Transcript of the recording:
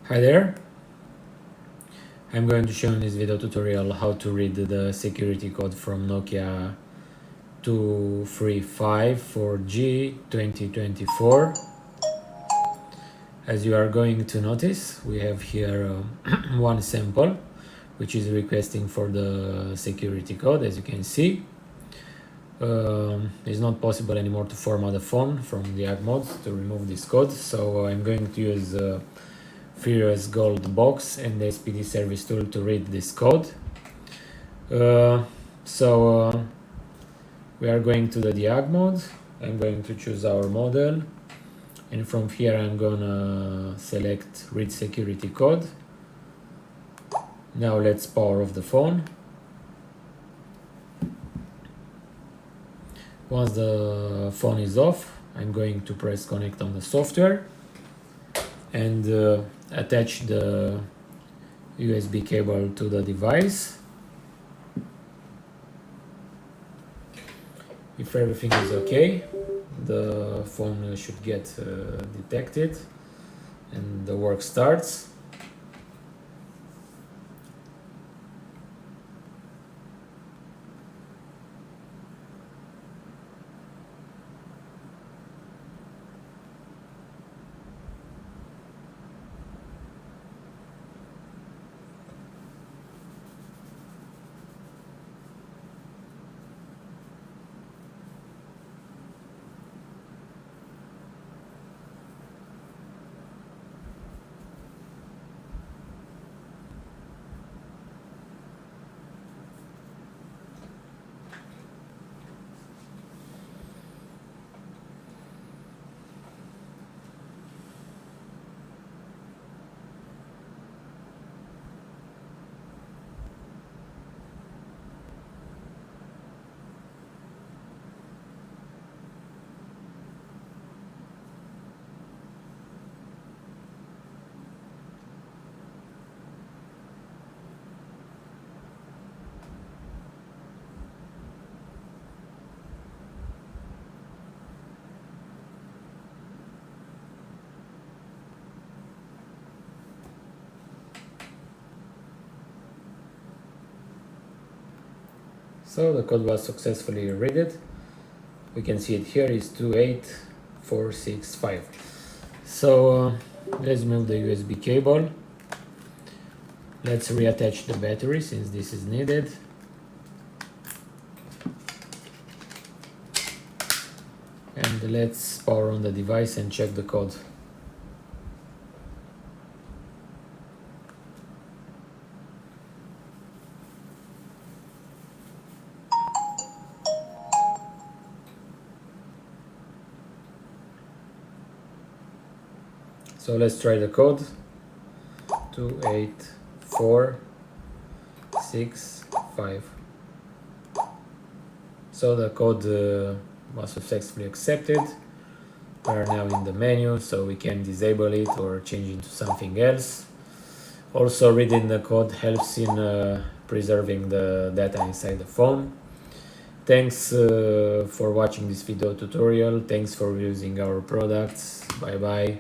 Hi there, I'm going to show in this video tutorial how to read the security code from Nokia 235 2024. As you are going to notice, we have here one sample which is requesting for the security code. As you can see, it's not possible anymore to format the phone from the debug mode to remove this code, so I'm going to use Furious Gold box and the SPD service tool to read this code. We are going to the debug mode. I'm going to choose our model, and from here I'm gonna select read security code. Now let's power off the phone. Once the phone is off, I'm going to press connect on the software and attach the USB cable to the device. If everything is okay, the phone should get detected and the work starts. So the code was successfully read. We can see it here is 28465. So let's move the USB cable. Let's reattach the battery since this is needed. And let's power on the device and check the code. So let's try the code. 28465. So the code was successfully accepted. We are now in the menu, so we can disable it or change it into something else. Also, reading the code helps in preserving the data inside the phone. Thanks for watching this video tutorial. Thanks for using our products. Bye bye.